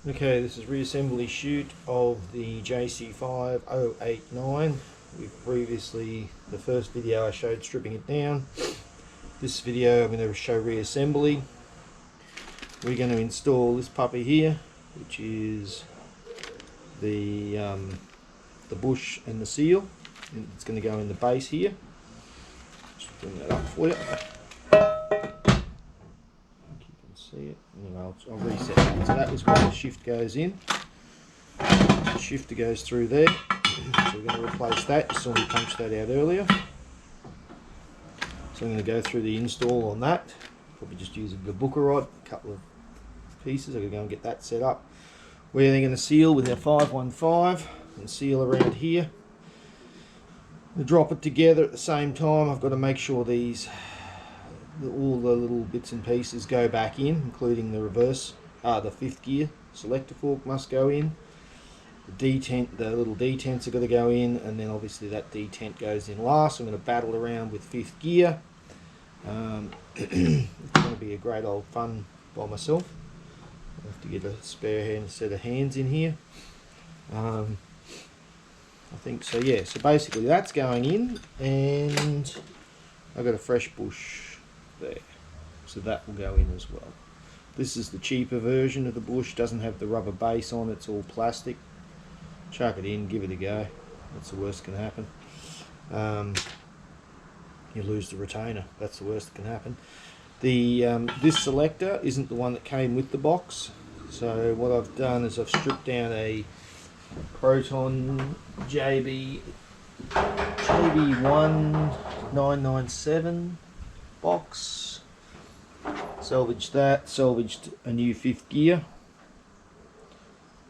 Okay, this is reassembly shoot of the JC5 089. We've previously, the first video I showed stripping it down. This video I'm going to show reassembly. We're going to install this puppy here, which is the bush and the seal. And it's going to go in the base here. Just bring that up for you. See it. Anyway, I'll reset that. So that was where the shift goes in. The shifter goes through there. So we're going to replace that. You saw me punch that out earlier. So I'm going to go through the install on that. Probably just use a booker rod, a couple of pieces. I'm going to go and get that set up. We're then going to seal with our 515 and seal around here. We drop it together at the same time. I've got to make sure these all the little bits and pieces go back in, including the reverse, the fifth gear selector fork must go in. The detent, the little detents are going to go in, and then obviously that detent goes in last. I'm going to battle around with fifth gear. It's going to be a great old fun by myself. I have to get a spare set of hands in here. I think so. Yeah. So basically that's going in, and I've got a fresh bush there, so that will go in as well. This is the cheaper version of the bush, doesn't have the rubber base on, it's all plastic. Chuck it in, give it a go. That's the worst that can happen. You lose the retainer, that's the worst that can happen. The this selector isn't the one that came with the box, so what I've done is I've stripped down a Proton JB1997 box, salvaged that, salvaged a new fifth gear.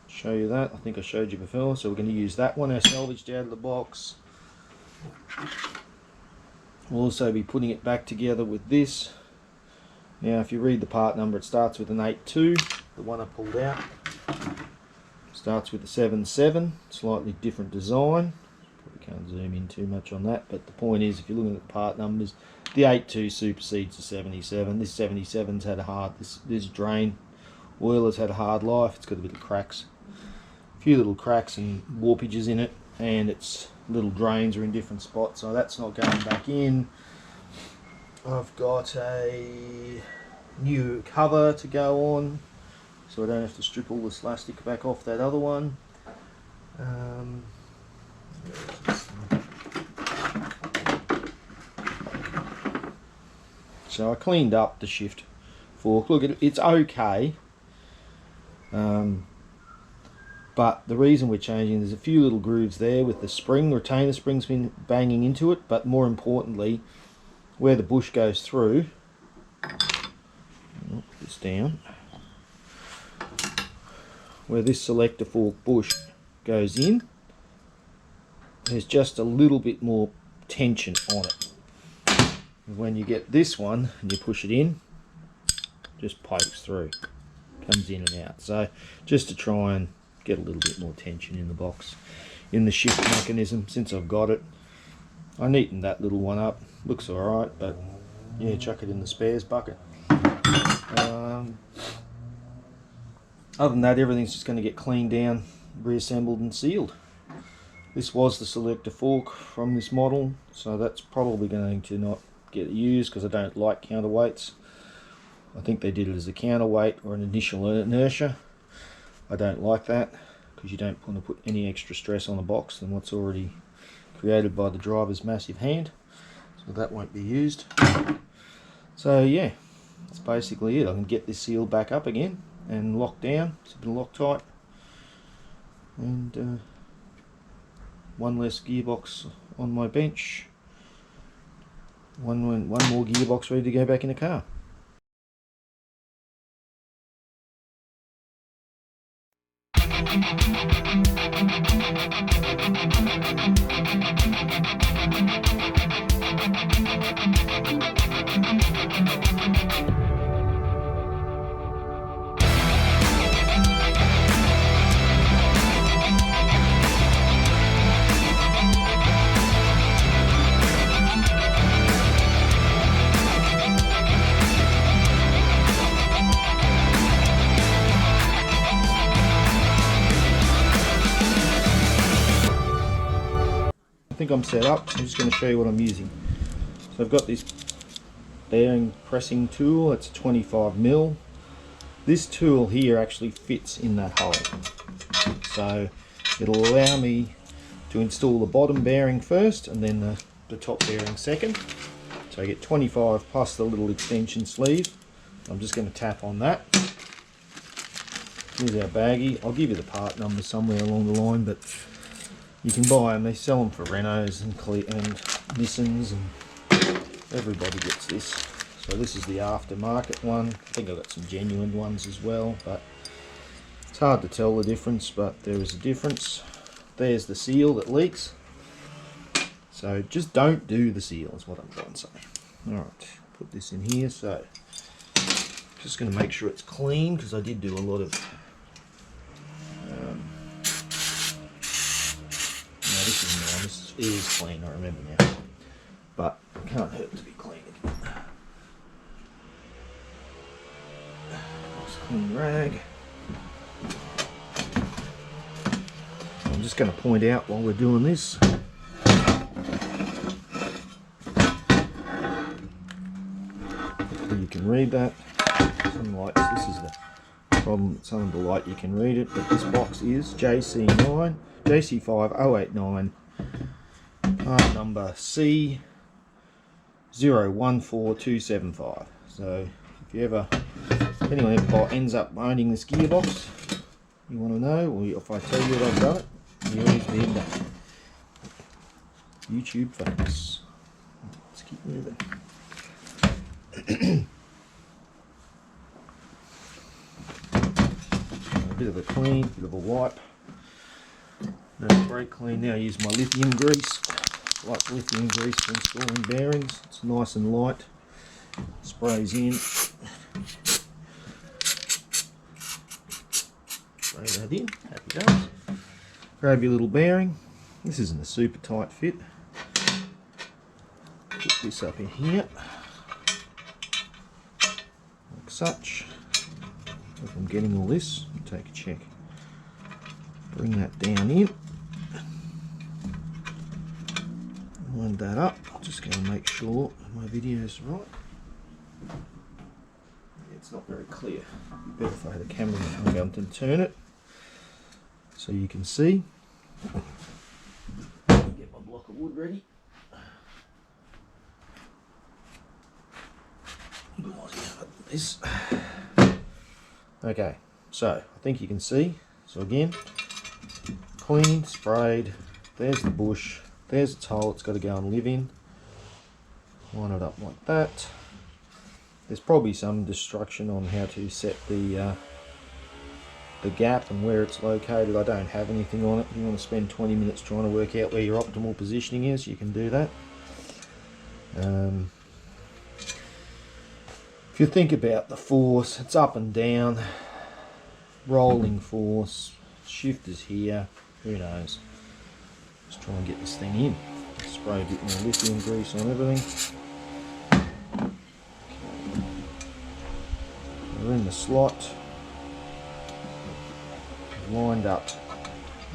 Show you that, I think I showed you before, so we're going to use that one. I salvaged out of the box. We'll also be putting it back together with this. Now if you read the part number, it starts with an 82, the one I pulled out. Starts with a 77, slightly different design. Probably can't zoom in too much on that, but the point is, if you're looking at the part numbers, the 82 supersedes the 77. This 77's had a hard, this drain oil has had a hard life. It's got a bit of cracks, a few little cracks and warpages in it, and its little drains are in different spots, so that's not going back in. I've got a new cover to go on, so I don't have to strip all this plastic back off that other one. So I cleaned up the shift fork. Look, it's okay, but the reason we're changing, there's a few little grooves there with the spring, retainer spring's been banging into it, but more importantly, where the bush goes through, put this down, where this selector fork bush goes in, there's just a little bit more tension on it. When you get this one and you push it in, just pokes through, comes in and out. So just to try and get a little bit more tension in the box, in the shift mechanism. Since I've got it, I neatened that little one up, looks alright, but yeah, chuck it in the spares bucket. Other than that, everything's just going to get cleaned down, reassembled and sealed. This was the selector fork from this model, so that's probably going to not get used because I don't like counterweights. I think they did it as a counterweight or an initial inertia. I don't like that because you don't want to put any extra stress on the box than what's already created by the driver's massive hand, so that won't be used. So yeah, that's basically it. I can get this seal back up again and locked down, it's been Loctite, and one less gearbox on my bench. One more gearbox ready to go back in the car. think I'm set up. I'm just going to show you what I'm using. So I've got this bearing pressing tool. It's 25mm. This tool here actually fits in that hole. So it'll allow me to install the bottom bearing first and then the top bearing second. So I get 25 plus the little extension sleeve. I'm just going to tap on that. Here's our baggie. I'll give you the part number somewhere along the line, but you can buy them. They sell them for Renaults and Nissans, and everybody gets this. So this is the aftermarket one. I think I've got some genuine ones as well, but it's hard to tell the difference, but there is a difference. There's the seal that leaks. So just don't do the seal is what I'm trying to say. Alright, put this in here. So just going to make sure it's clean, because I did do a lot of no, this is mine. This is clean, I remember now, but it can't hurt to be clean. Nice clean rag. I'm just going to point out while we're doing this, you can read that. Some lights, this is the problem, some of the light you can read it, but this box is JC5 089, part number C014275. So if anyone ever ends up owning this gearbox, you want to know, or if I tell you that I've done it, you always be in that. YouTube famous. Let's keep moving. A bit of a clean, bit of a wipe. No brake clean. Now I use my lithium grease. I like lithium grease for installing bearings. It's nice and light. Sprays in. Spray that in. Happy days. Grab your little bearing. This isn't a super tight fit. Put this up in here. Like such. If I'm getting all this, take a check. Bring that down in. Wind that up. I'm just going to make sure my video is right. It's not very clear. Better if I had a camera. I'm going to turn it so you can see. Get my block of wood ready. This. Okay, so I think you can see. So again, cleaned, sprayed. There's the bush. There's its hole. It's got to go and live in. Line it up like that. There's probably some instruction on how to set the gap and where it's located. I don't have anything on it. If you want to spend 20 minutes trying to work out where your optimal positioning is, you can do that. If you think about the force, it's up and down, rolling force, shift is here, who knows. Let's try and get this thing in. Spray a bit more lithium grease on everything. Okay. We're in the slot. Lined up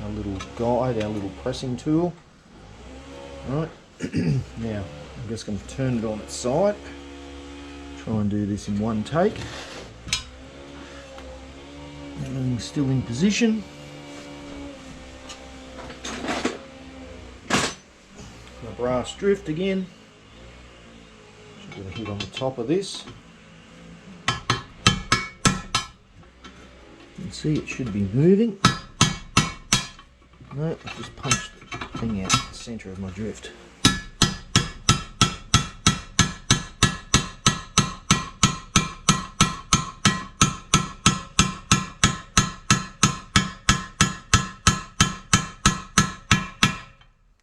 our little guide, our little pressing tool. Alright, now I'm just going to turn it on its side. Try and do this in one take. Everything's still in position. My brass drift again. Just going to hit on the top of this. You can see it should be moving. No, I just punched the thing out the centre of my drift.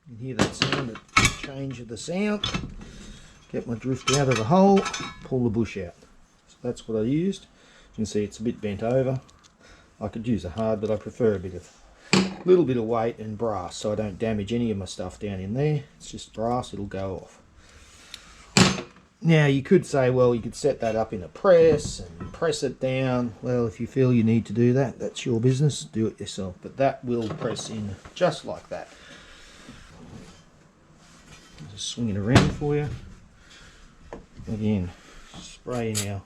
You hear that sound, the change of the sound. Get my drift out of the hole, pull the bush out. So that's what I used. You can see it's a bit bent over. I could use a hard, but I prefer a little bit of weight and brass so I don't damage any of my stuff down in there. It's just brass, it'll go off. Now you could say, well, you could set that up in a press and press it down. Well, if you feel you need to do that, that's your business, do it yourself. But that will press in just like that. Just swing it around for you. Again, spray now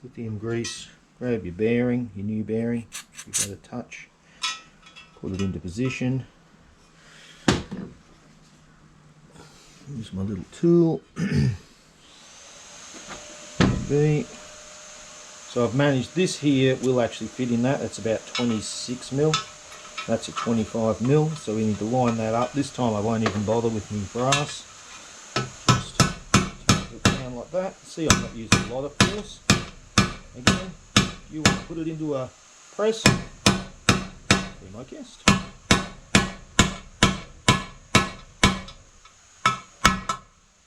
lithium grease. Grab your bearing, your new bearing, give that a touch. Put it into position. Use my little tool. So I've managed this here will actually fit in that. That's about 26 mil. That's a 25 mil. So we need to line that up. This time I won't even bother with my brass. Just take it down like that. See, I'm not using a lot of force. Again, you want to put it into a press. Be my guest.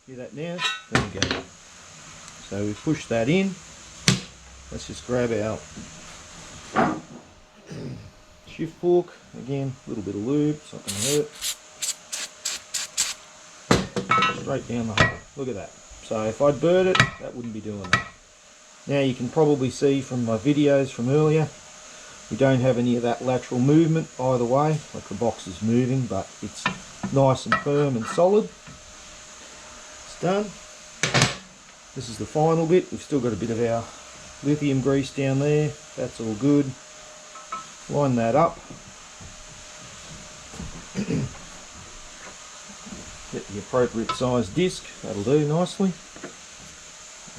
Hear that now? There we go. So we push that in. Let's just grab our shift fork. Again, a little bit of lube, it's not going to hurt. Straight down the hole. Look at that. So if I'd burred it, that wouldn't be doing that. Now you can probably see from my videos from earlier, we don't have any of that lateral movement either way, like the box is moving, but it's nice and firm and solid. It's done. This is the final bit. We've still got a bit of our lithium grease down there. That's all good. Line that up. Get the appropriate size disc. That'll do nicely.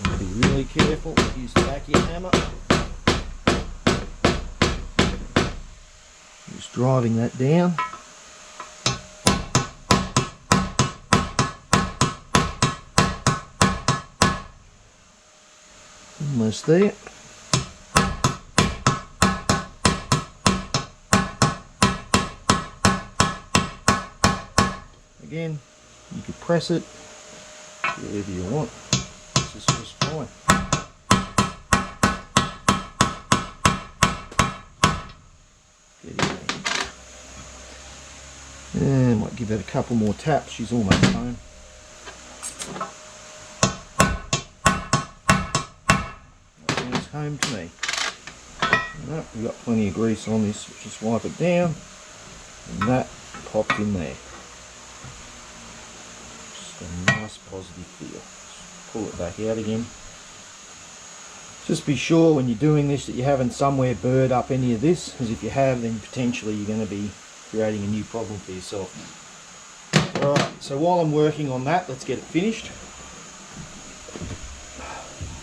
And be really careful. Use the vacuum hammer. Just driving that down. Almost there. Again, you could press it wherever you want. This is just fine. And might give it a couple more taps. She's almost home. Home to me. Right, we've got plenty of grease on this, just wipe it down, and that popped in there. Just a nice positive feel. Just pull it back out again. Just be sure when you're doing this that you haven't somewhere burred up any of this, because if you have, then potentially you're going to be creating a new problem for yourself. Alright, so while I'm working on that, let's get it finished.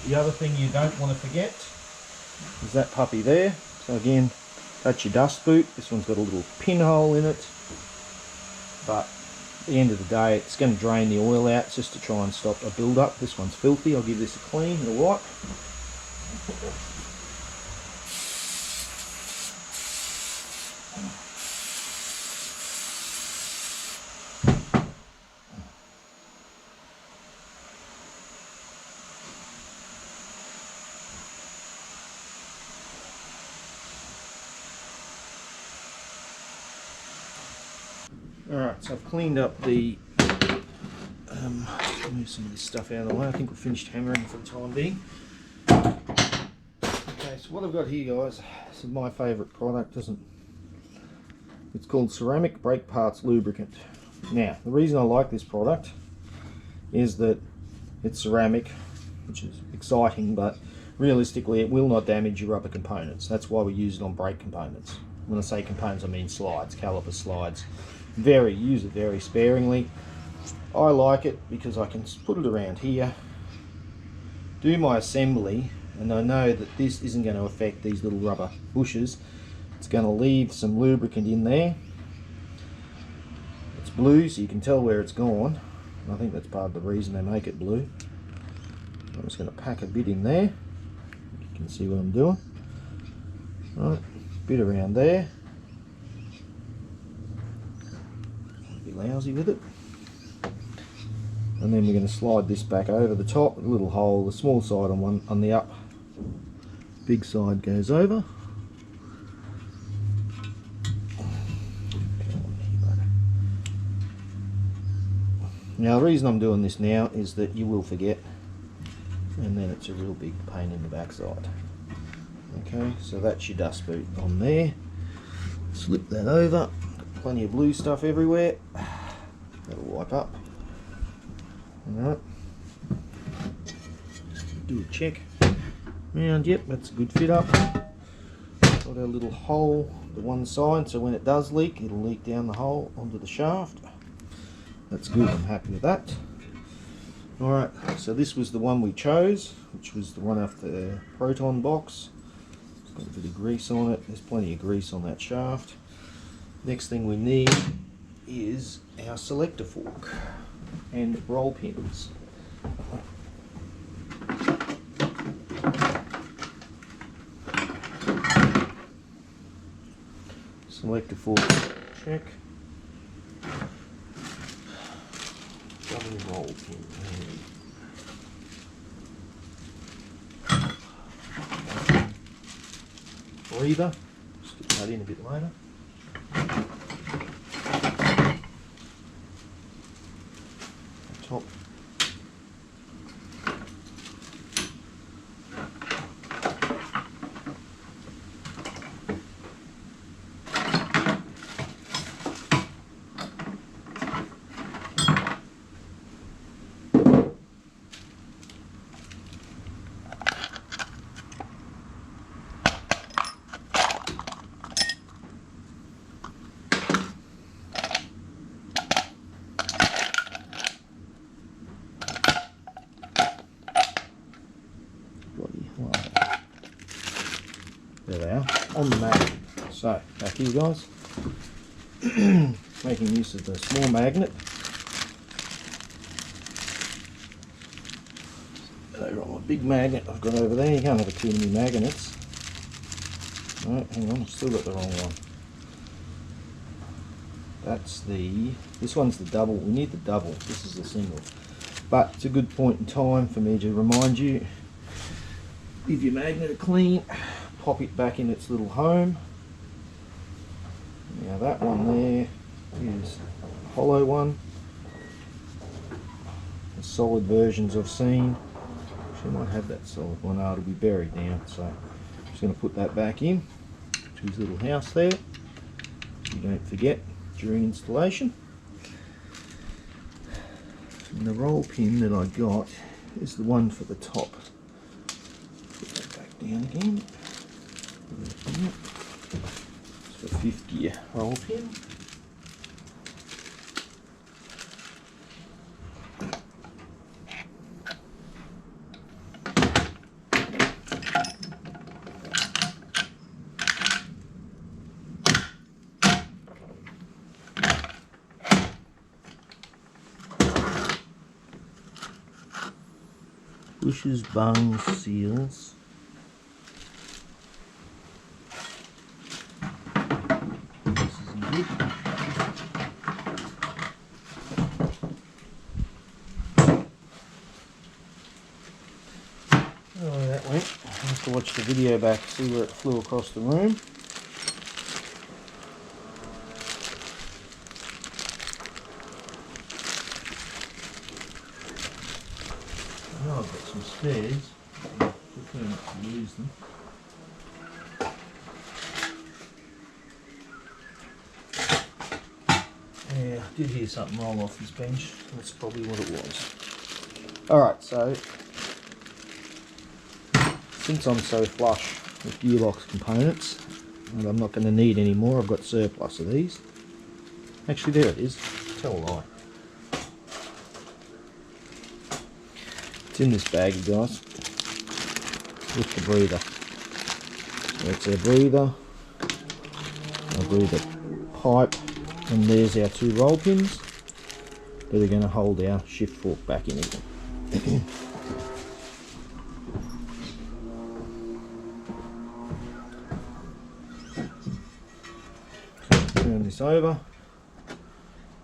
The other thing you don't want to forget is that puppy there. So again, that's your dust boot. This one's got a little pinhole in it, but at the end of the day it's going to drain the oil out just to try and stop a build up. This one's filthy. I'll give this a clean and a wipe. Alright, so I've cleaned up the, move some of this stuff out of the way. I think we've finished hammering for the time being. Okay, so what I've got here, guys, this is my favourite product, it's called Ceramic Brake Parts Lubricant. Now, the reason I like this product is that it's ceramic, which is exciting, but realistically it will not damage your rubber components. That's why we use it on brake components. When I say components, I mean slides, caliper slides. Use it very sparingly. I like it because I can put it around here, do my assembly, and I know that this isn't going to affect these little rubber bushes. It's going to leave some lubricant in there. It's blue, so you can tell where it's gone. I think that's part of the reason they make it blue. I'm just going to pack a bit in there. You can see what I'm doing. Right, bit around there. Lousy with it, and then we're going to slide this back over the top. A little hole, the small side on the up, big side goes over. Now the reason I'm doing this now is that you will forget, and then it's a real big pain in the backside. Okay, so that's your dust boot on there. Slip that over. Plenty of blue stuff everywhere. That'll wipe up. Alright. Do a check. And yep, that's a good fit up. Got our little hole to one side, so when it does leak, it'll leak down the hole onto the shaft. That's good, I'm happy with that. Alright, so this was the one we chose, which was the one off the Proton box. It's got a bit of grease on it, there's plenty of grease on that shaft. Next thing we need is our selector fork and roll pins. Selector fork check. Double roll pin. Breather. Stick that in a bit later. Top. There they are, on the magnet. So, back here guys, making use of the small magnet. Over on my big magnet I've got over there, you can't have too many magnets. No, hang on, I've still got the wrong one. That's this one's the double, we need the double, this is the single. But it's a good point in time for me to remind you, give your magnet a clean, pop it back in its little home. Now that one there is a hollow one. The solid versions I've seen. Actually, I might have that solid one. Oh, it'll be buried now. So I'm just going to put that back in to his little house there. So you don't forget during installation. And the roll pin that I got is the one for the top. Put that back down again. It's a 50 roll pin. Bushes, bungs, seals. Oh, that went. I have to watch the video back to see where it flew across the room. I know I've got some spares. I prefer not to use them. Yeah, I did hear something roll off this bench. That's probably what it was. Alright, so since I'm so flush with gearbox components and I'm not going to need any more, I've got surplus of these. Actually, there it is. Tell a lie. It's in this bag, you guys, with the breather. So it's our breather, pipe, and there's our two roll pins that are going to hold our shift fork back in again. So turn this over,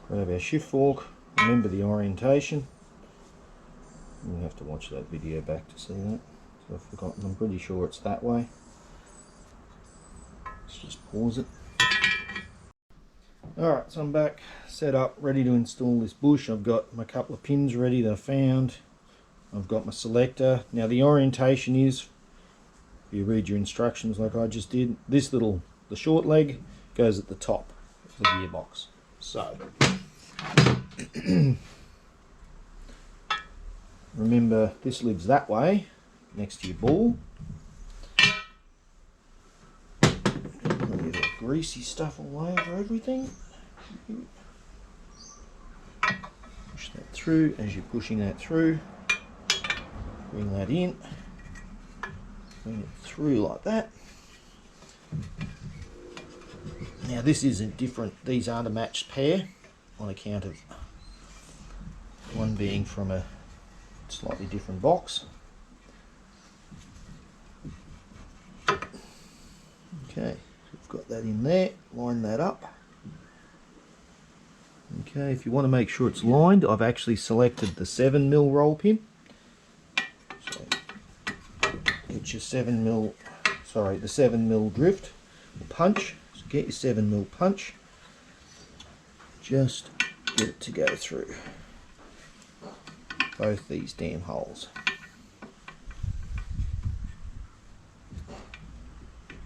grab our shift fork, remember the orientation. You'll have to watch that video back to see that. So I've forgotten, I'm pretty sure it's that way. Let's just pause it. Alright, so I'm back, set up, ready to install this bush. I've got my couple of pins ready that I found. I've got my selector. Now the orientation is, if you read your instructions like I just did, this little, the short leg goes at the top of the gearbox. So Remember, this lives that way, next to your ball. Plenty of that greasy stuff all over everything. Push that through. As you're pushing that through, bring that in. Bring it through like that. Now this isn't different, these aren't a matched pair on account of one being from a slightly different box. Okay, we've got that in there, line that up. Okay, if you want to make sure it's lined, I've actually selected the 7mm roll pin. So get your 7mm, sorry, the 7mm drift or punch. So get your 7mm punch. Just get it to go through both these damn holes.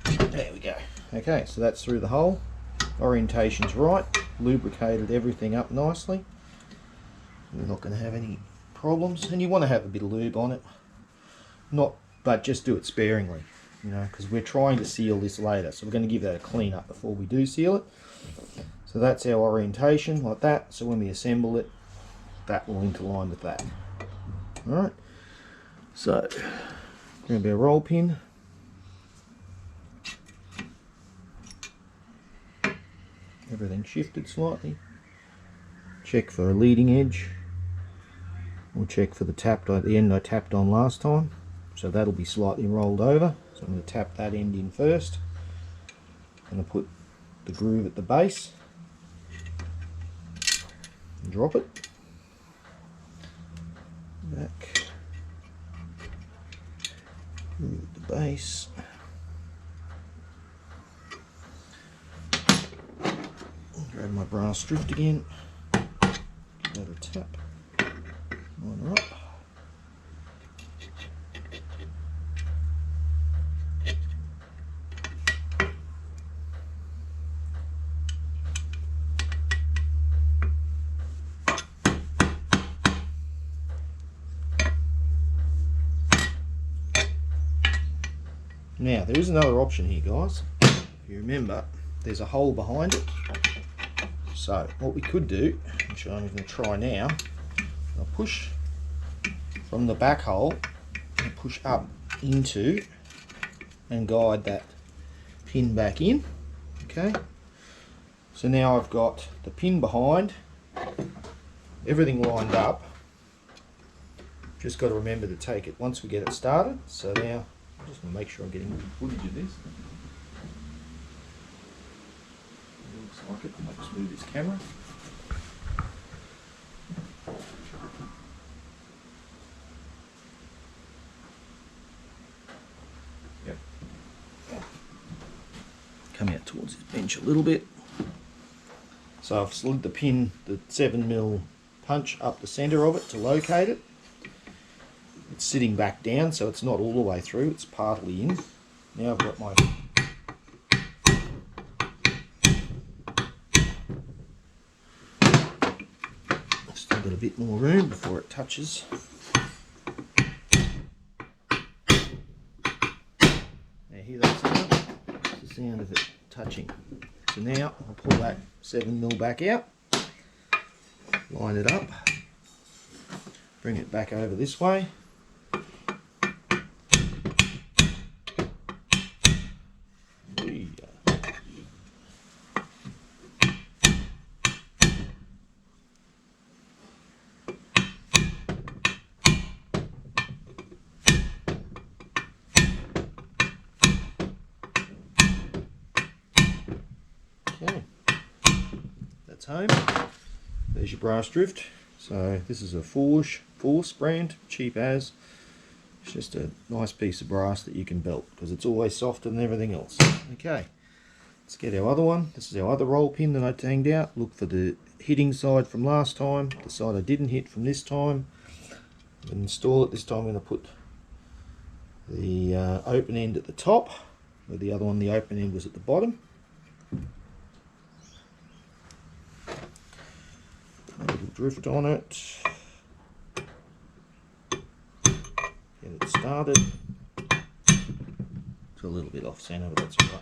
There we go. Okay, so that's through the hole. Orientation's right. Lubricated everything up nicely. We're not going to have any problems, and you want to have a bit of lube on it. But just do it sparingly, you know, because we're trying to seal this later. So we're going to give that a clean up before we do seal it. So that's our orientation, like that. So when we assemble it, that will interline with that. Alright, so grab our roll pin. Everything shifted slightly. Check for a leading edge. We'll check for the tapped at the end I tapped on last time. So that'll be slightly rolled over. So I'm going to tap that end in first. I'm going to put the groove at the base. And drop it. Back. Groove at the base. Grab my brass drift again, give that a tap, line her up. Now there is another option here, guys. If you remember, there's a hole behind it. So what we could do, which I'm going to try now, I'll push from the back hole and push up into and guide that pin back in. Okay, so now I've got the pin behind, everything lined up. Just got to remember to take it once we get it started. So now I just want to make sure I'm getting footage of this. Like it. I'll just move this camera. Yep. Come out towards this bench a little bit. So I've slid the pin, the 7mm punch up the centre of it to locate it. It's sitting back down, so it's not all the way through, it's partly in. Now I've got my got a bit more room before it touches. Now hear that sound? It's the sound of it touching. So now I'll pull that 7mm back out, line it up, bring it back over this way. Okay, that's home. There's your brass drift. So this is a Force brand, cheap as. It's just a nice piece of brass that you can belt because it's always softer than everything else. Okay, let's get our other one. This is our other roll pin that I tanged out. Look for the hitting side from last time, the side I didn't hit from this time. I'm going to install it. This time I'm going to put the open end at the top, where the other one, the open end, was at the bottom. A little drift on it. get it started. It's a little bit off center, but that's all right.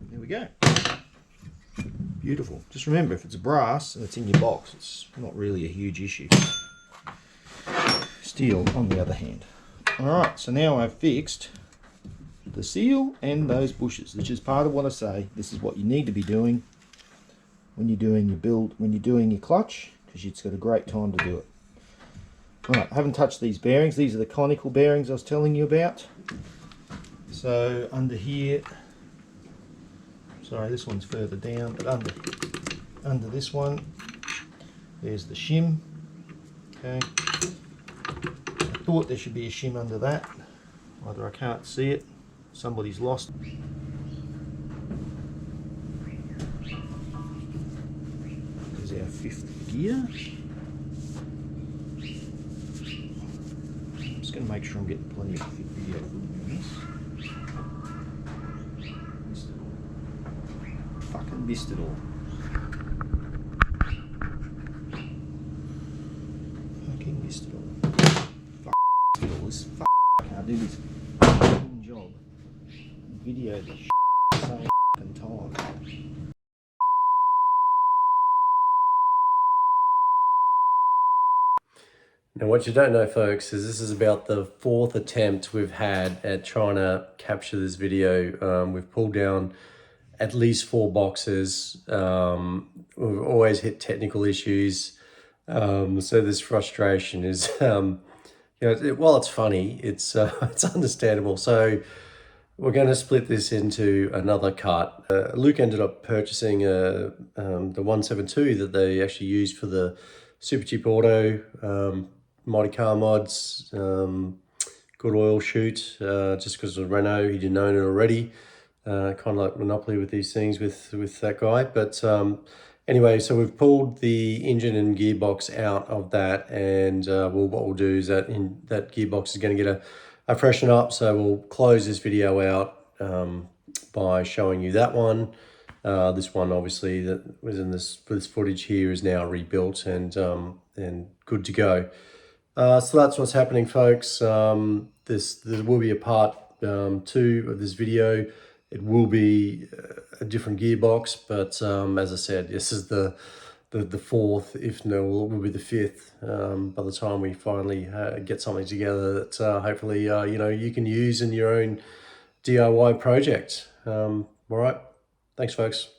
There we go. Beautiful. Just remember, if it's brass and it's in your box, it's not really a huge issue. Steel, on the other hand. Alright, so now I've fixed the seal and those bushes, which is part of what I say. This is what you need to be doing when you're doing your build, when you're doing your clutch, because it's got a great time to do it. Alright, I haven't touched these bearings. These are the conical bearings I was telling you about. So under here, sorry, this one's further down, but under this one, there's the shim. Okay. I thought there should be a shim under that. Either I can't see it, somebody's lost it. There's our 5th gear. I'm just going to make sure I'm getting plenty of video footage on this. Fucking missed it all. Fucking missed it all. I can't do this fucking job. Video the same fucking time. Now what you don't know, folks, is this is about the 4th attempt we've had at trying to capture this video. We've pulled down at least 4 boxes. We've always hit technical issues. So this frustration is, you know, while it's funny, it's understandable. So we're going to split this into another cut. Luke ended up purchasing the 172 that they actually used for the Super Cheap Auto, Mighty Car Mods, good oil shoot, just because of Renault. He didn't own it already. Kind of like Monopoly with these things with that guy. But anyway, so we've pulled the engine and gearbox out of that, and what we'll do is that that gearbox is going to get a freshen up. So we'll close this video out by showing you that one. This one, obviously, that was in this footage here is now rebuilt and good to go. So that's what's happening, folks. There will be a part 2 of this video. It will be a different gearbox, but as I said, this is the 4th, if no, will be the 5th. By the time we finally get something together that hopefully you know, you can use in your own DIY project. All right, thanks, folks.